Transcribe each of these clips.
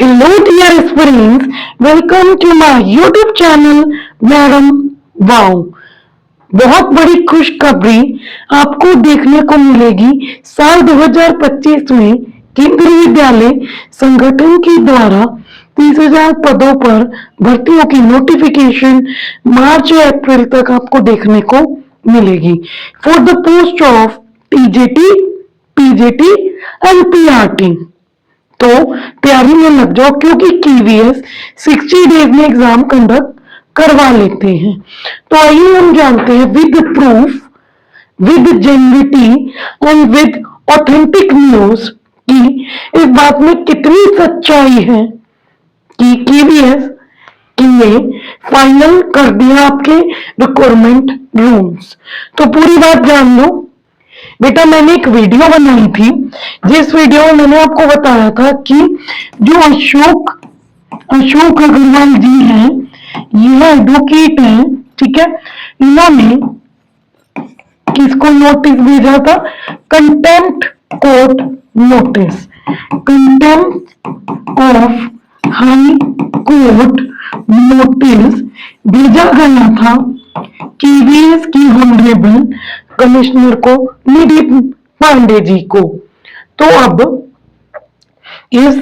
Hello dear aspirants, welcome to my YouTube channel madam wow. बहुत बड़ी खुशखबरी आपको देखने को मिलेगी। साल 2025 में केंद्रीय विद्यालय संगठन के द्वारा 30,000 पदों पर भर्तियों की नोटिफिकेशन मार्च या अप्रैल तक आपको देखने को मिलेगी for the post of TGT, PGT and PRT. तो तैयारी में लग जाओ क्योंकि केवीएस 60 डेज में एग्जाम कंडक्ट करवा लेते हैं। तो आइए हम जानते हैं with proof, with genuineness and with authentic news कि इस बात में कितनी सच्चाई है कि केवीएस ने फाइनल कर दिया आपके रिक्वायरमेंट रूल्स। तो पूरी बात जान लो। बेटा मैंने एक वीडियो बनाई थी जिस वीडियो में मैंने आपको बताया था कि जो अशोक अग्रवाल जी हैं, ये एडवोकेट हैं, ठीक है। इन्होंने किसको नोटिस भेजा था? Contempt court notice, contempt of high court notice भेजा गया था केवीएस की ऑनरेबल कमिश्नर को, निधि पांडे जी को। तो अब इस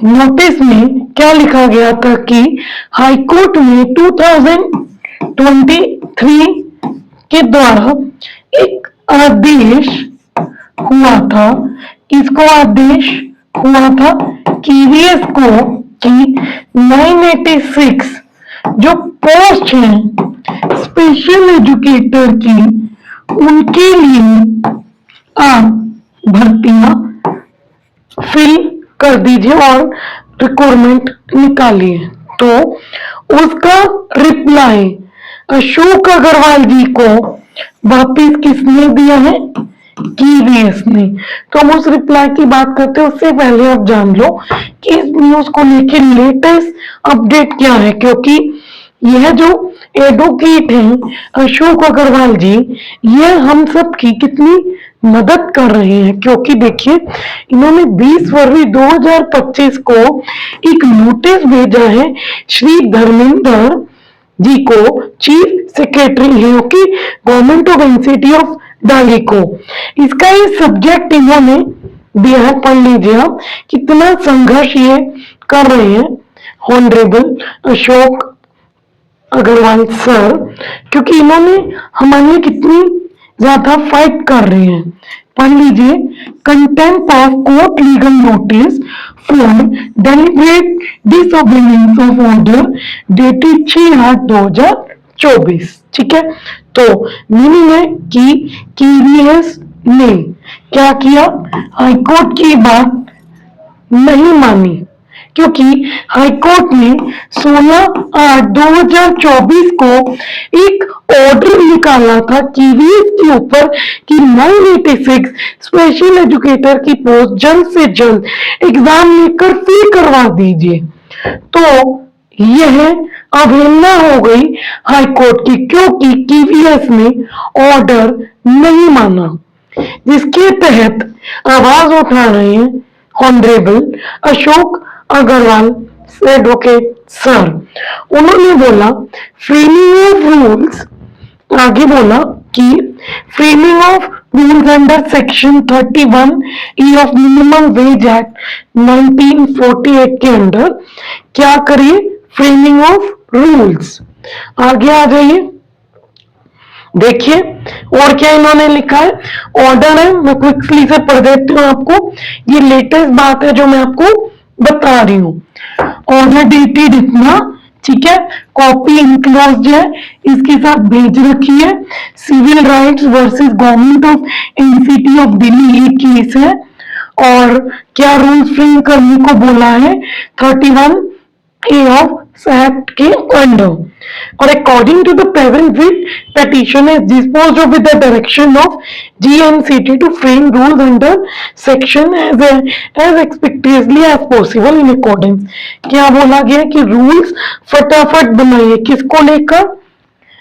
नोटिस में क्या लिखा गया था कि हाईकोर्ट में 2023 के द्वारा एक आदेश हुआ था। किसको आदेश हुआ था? केवीएस को कि 986 जो पोस्ट है स्पेशल एजुकेटर की, उनके लिए आप भर्तियां फिल कर दीजिए और रिक्वायरमेंट निकालिए। तो उसका रिप्लाई अशोक अग्रवाल जी को वापिस किसने दिया है? केवीएस ने। तो हम उस रिप्लाई की बात करते हैं उससे पहले आप जान लो कि इस न्यूज को लेकर लेटेस्ट अपडेट क्या है, क्योंकि यह जो एडवोकेट हैं अशोक अग्रवाल जी, ये हम सब की कितनी मदद कर रहे हैं। क्योंकि देखिए इन्होंने 20 फरवरी 2025 को एक नोटिस भेजा है श्री धर्मेंद्र जी को, चीफ सेक्रेटरी है कि government of NCT of Delhi को। इसका ये सब्जेक्ट इन्होंने दिया है, पढ़ लीजिए आप कितना संघर्ष ये कर रहे हैं ऑनरेबल अशोक अग्रवाल सर, क्योंकि इन्होंने हमारे लिए कितनी ज्यादा फाइट कर रहे हैं। पढ़ लीजिए, contempt of court legal notice for deliberate disobedience of order dated 6/8/2024। ठीक है। तो मीनिंग है कि केवीएस ने क्या किया? हाईकोर्ट की बात नहीं मानी, क्योंकि हाईकोर्ट ने 16/8/2024 को एक ऑर्डर निकाला था केवीएस के ऊपर कि 986 स्पेशल एजुकेटर की पोस्ट जल्द से जल्द एग्जाम लेकर फिर करवा दीजिए। तो यह अवहेलना हो गई हाईकोर्ट की, क्योंकि केवीएस ने ऑर्डर नहीं माना, जिसके तहत आवाज उठा रहे हैं honourable Ashok Agarwal advocate sir. उन्होंने बोला फ्रेमिंग ऑफ रूल्स, आगे बोला कि framing of rules under section 31E of minimum wage act 1948 के अंडर क्या करिए? Framing of rules. आगे आ जाइए, देखिए और क्या इन्होंने लिखा है। ऑर्डर है, मैं क्विकली से पढ़ देती हूँ आपको, ये लेटेस्ट बात है जो मैं आपको बता रही हूँ। ऑर्डर डेटेड इतना, ठीक है, कॉपी इनक्लोज्ड है, इसके साथ भेज रखी है। Civil rights versus government of NCT of Delhi ये केस है, और क्या रूल्स फ्रेम करने को बोला है 31A ऑफ एक्ट के अंडर, और according to the present writ petition is disposed of with the direction of GNCT to frame rules under section as expeditiously as possible in accordance। क्या बोला गया कि रूल्स फटाफट बनाइए, किसको लेकर?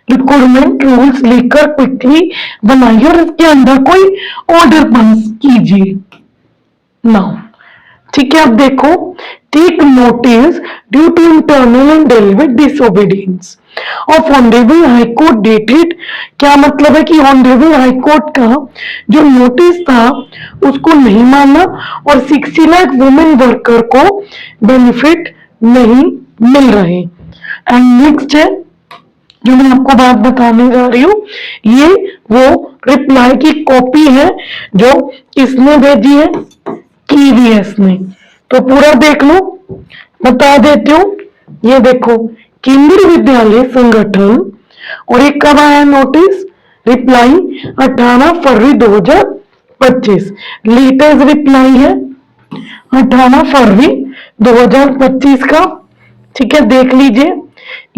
रिक्वायरमेंट रूल्स लेकर क्विकली बनाइए और इसके अंदर कोई ऑर्डर पास कीजिए। नाउ ठीक है, अब देखो, take notice due to internal and deliberate disobedience of honourable high court dated, क्या मतलब है कि ऑनरेबल हाई कोर्ट का जो नोटिस था उसको नहीं माना और 60 लाख वुमेन वर्कर को बेनिफिट नहीं मिल रहे। एंड नेक्स्ट है जो मैं आपको बात बताने जा रही हूँ, ये वो रिप्लाई की कॉपी है जो किसने भेजी है, केवीएस ने। तो पूरा देख लो, बता देती हूँ। ये देखो, केंद्रीय विद्यालय संगठन, और एक कब आया नोटिस, रिप्लाई 18 फरवरी 2025, लेटेस्ट रिप्लाई है 18 फरवरी 2025 का। ठीक है, देख लीजिए,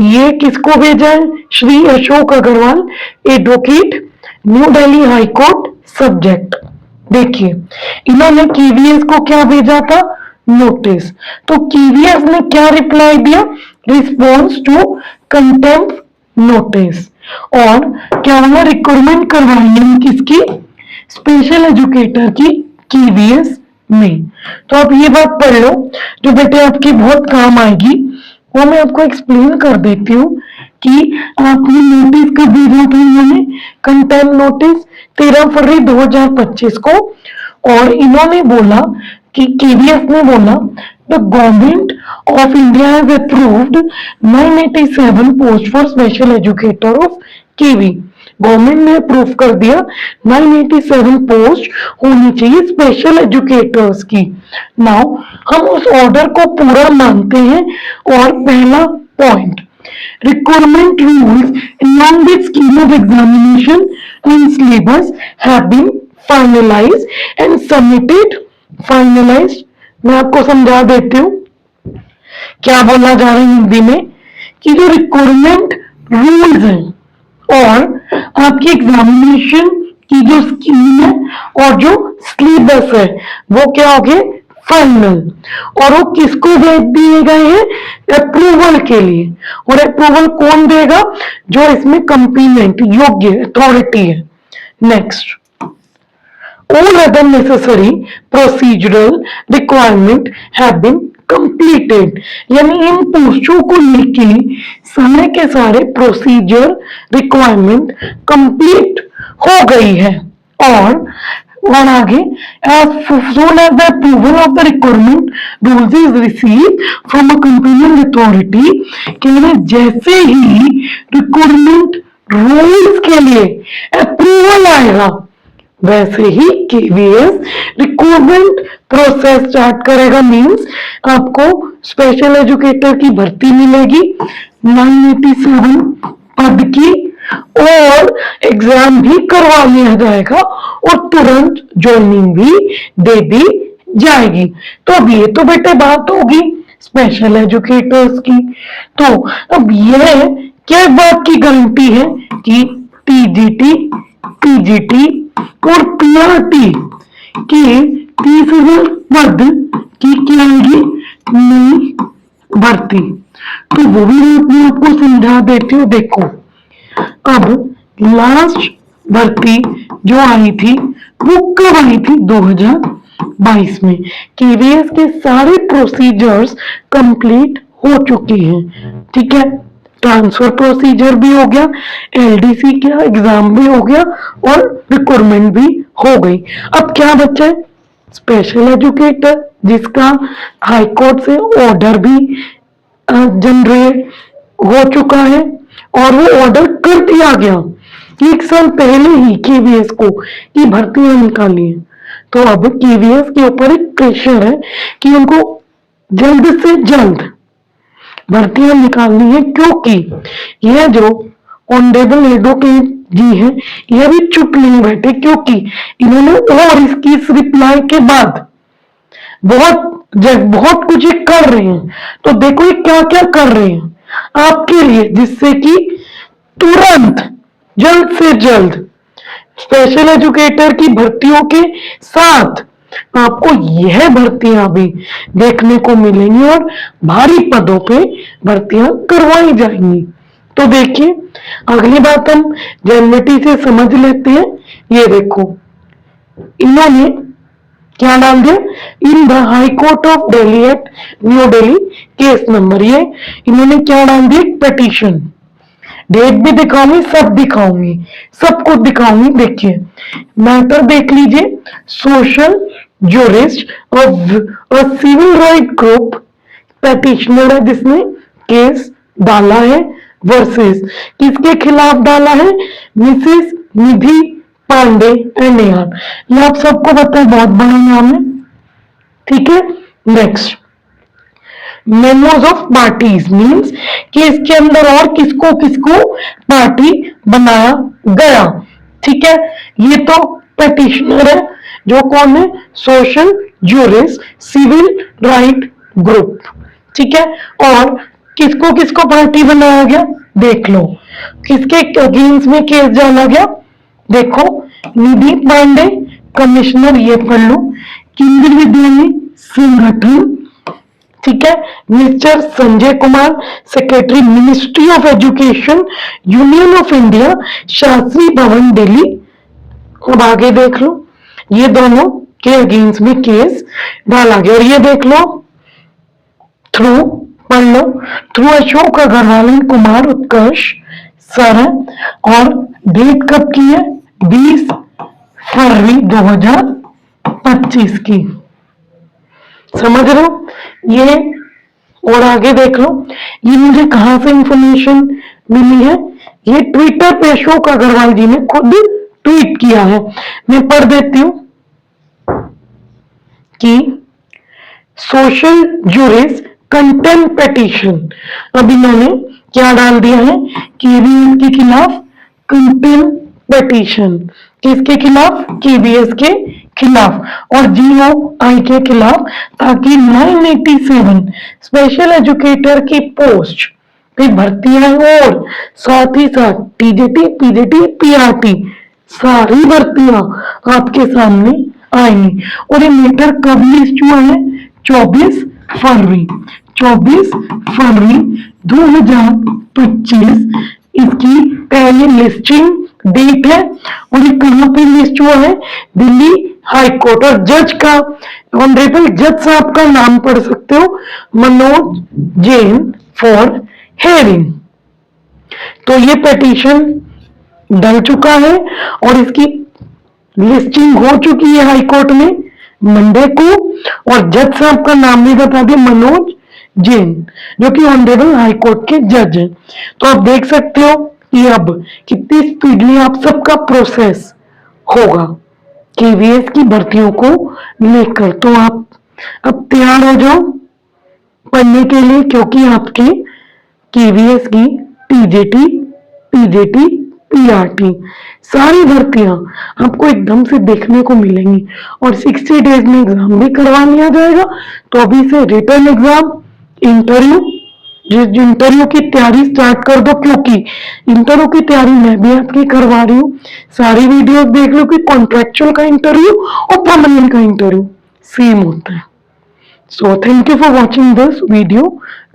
ये किसको भेजा है, Shri Ashok Agarwal, advocate, new Delhi high court, subject. देखिए, इन्होंने केवीएस को क्या भेजा था, नोटिस। तो केवीएस ने क्या रिप्लाई दिया, रिस्पॉन्स टू कंटेम्प्ट नोटिस। और क्या उन्होंने रिक्वायरमेंट करवाई है किसकी, स्पेशल एजुकेटर की, केवीएस में। तो आप ये बात पढ़ लो जो बेटे आपकी बहुत काम आएगी, वो मैं आपको एक्सप्लेन कर देती हूँ कि आपने नोटिस कब भेजा था, इन्होंने कंटेम्प्ट नोटिस 13 फरवरी 2025 को। और इन्होंने बोला कि केवीएस ने बोला the government of India has approved 987 post for special educator of KV. Government ने अप्रूव कर दिया 987 पोस्ट होनी चाहिए स्पेशल एजुकेटर्स की। नाउ हम उस ऑर्डर को पूरा मानते हैं। और पहला point, requirement rules along with scheme of examination and syllabus have been finalized and submitted। finalized मैं आपको समझा देती हूँ क्या बोला जा रहा है हिंदी में, कि जो रिक्वायरमेंट रूल्स हैं और आपकी एग्जामिनेशन की जो स्कीम है और जो सिलेबस है वो क्या हो गए, फाइनल। और वो किसको भेज दिए गए हैं, अप्रूवल के लिए। और अप्रूवल कौन देगा, जो इसमें कंपीटेंट योग्य अथॉरिटी है। Next, all other necessary procedural requirement have been completed। यानी इन पोस्टों को लेके सारे के सारे प्रोसीजर रिक्वायरमेंट कंप्लीट हो गई है। और आगे, as soon as the approval of the requirement rules is received from a competent authority, कहना जैसे ही रिक्वायरमेंट रूल्स के लिए अप्रूवल आएगा वैसे ही केवीएस रिक्रूटमेंट प्रोसेस स्टार्ट करेगा। मींस आपको स्पेशल एजुकेटर की भर्ती मिलेगी 987 पद की, और एग्जाम भी करवा लिया जाएगा और तुरंत ज्वाइनिंग भी दे दी जाएगी। तो अब ये तो बेटे बात होगी स्पेशल एजुकेटर्स की। तो अब यह क्या बात की गारंटी है कि टीजीटी, पीजीटी और पीआरटी के 30,000 पद की क्या आएगी, नई भर्ती। तो वो भी मैं आपको समझा देती हूँ। देखो, अब लास्ट भर्ती जो आई थी वो कब आई थी, 2022 में। केवीएस के सारे प्रोसीजर्स कंप्लीट हो चुके हैं। ठीक है, ट्रांसफर प्रोसीजर भी हो गया, एलडीसी का एग्जाम भी हो गया और रिक्वायरमेंट भी हो गई। अब क्या बचा है, स्पेशल एजुकेटर, जिसका हाई कोर्ट से ऑर्डर भी जनरेट हो चुका है और वो ऑर्डर कर दिया गया 1 साल पहले ही केवीएस को कि भर्तियां निकाली है। तो अब केवीएस के ऊपर एक प्रेशर है कि उनको जल्द से जल्द भर्तियां निकालनी है, क्योंकि यह जो ऑनरेबल एडवोकेट जी हैं यह भी चुप नहीं बैठे, क्योंकि इन्होंने और इसकी इस रिप्लाई के बाद बहुत कुछ कर रहे हैं। तो देखो ये क्या क्या कर रहे हैं आपके लिए, जिससे कि तुरंत जल्द से जल्द स्पेशल एजुकेटर की भर्तियों के साथ आपको यह भर्तियां भी देखने को मिलेंगी और भारी पदों पे भर्तियां करवाई जाएंगी। तो देखिए, अगली बात हम जेएनवीटी से समझ लेते हैं। ये देखो, इन्होंने क्या डाल दिया, in the high court of Delhi at new Delhi case number, ये इन्होंने क्या डाल दिया, पिटीशन। डेट भी दिखाऊंगी, सब दिखाऊंगी, सब कुछ दिखाऊंगी। देखिए मैटर देख लीजिए, social jurist of a civil right group petitioner है जिसने केस डाला है, वर्सेस किसके खिलाफ डाला है, मिसेस निधि पांडे एंड नेहाल। ये आप सबको पता है, बहुत बड़ा नाम है, ठीक है। Next, memos of parties means कि इसके अंदर और किसको किसको पार्टी बनाया गया, ठीक है। ये तो पेटिशनर है, जो कौन है, social jurist civil right group, ठीक है। और किसको किसको पार्टी बनाया गया, देख लो, किसके अगेंस्ट में केस डाला गया, देखो, निधि पांडे कमिश्नर, ये पढ़ लो, केंद्रीय विद्यालय संगठन, ठीक है, mister Sanjay Kumar secretary ministry of education union of India Shastri भवन दिल्ली। अब आगे देख लो, ये दोनों के अगेंस्ट में केस डाला गया। और ये देख लो, थ्रू पढ़ लो, through Ashok Agarwal and Kumar Utkarsh sir है, और डेट कब की है, 20 फरवरी 2025 की, समझ रहे हो ये। और आगे देख लो, ये मुझे कहां से इंफॉर्मेशन मिली है, ये ट्विटर पे अशोक अग्रवाल जी ने खुद ट्वीट किया है। मैं पढ़ देती हूं कि सोशल जूरिस्ट कंटेम्प्ट पिटीशन, अब इन्होंने क्या डाल दिया है, केवीएस के खिलाफ कंटेम्प्ट पिटीशन, किसके खिलाफ, केवीएस के खिलाफ और जीओआई के खिलाफ, ताकि 987 स्पेशल एजुकेटर की पोस्ट पे भर्तियां और साथ ही साथ टीजीटी पीजीटी पीआरटी सारी भर्तियां आपके सामने आएंगी। और ये मैटर कब लिस्ट हुआ है, 24 फरवरी 2025 इसकी पहली लिस्टिंग डेट है। और ये कहां पे लिस्ट हुआ है, दिल्ली हाई कोर्ट। और जज का, ऑनरेबल जज साहब का नाम पढ़ सकते हो, मनोज जैन फॉर हेयरिंग। तो ये पिटीशन डल चुका है और इसकी लिस्टिंग हो चुकी है हाई कोर्ट में मंडे को। और जज साहब का नाम भी बता दिया, मनोज जैन, जो कि ऑनरेबल हाई कोर्ट के जज हैं। तो आप देख सकते हो कि अब कितनी स्पीडली आप सबका प्रोसेस होगा केवीएस की भर्तियों को लेकर। तो आप अब तैयार हो जाओ पढ़ने के लिए, क्योंकि आपके केवीएस की टीजीटी पीजीटी पीआरटी सारी भर्तियां आपको एकदम से देखने को मिलेंगी। और 60 डेज में एग्जाम भी करवा लिया जाएगा। तो अभी से रिटर्न एग्जाम, इंटरव्यू, इंटरव्यू की तैयारी स्टार्ट कर दो, क्योंकि इंटरव्यू की तैयारी मैं भी आपकी करवा रही हूँ। सारी वीडियो देख लो कि कॉन्ट्रेक्चुअल का इंटरव्यू और परमानेंट का इंटरव्यू सेम होता है। So thank you for watching this video.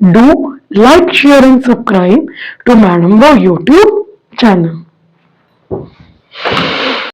Do like, share and subscribe to Madam Wow YouTube channel.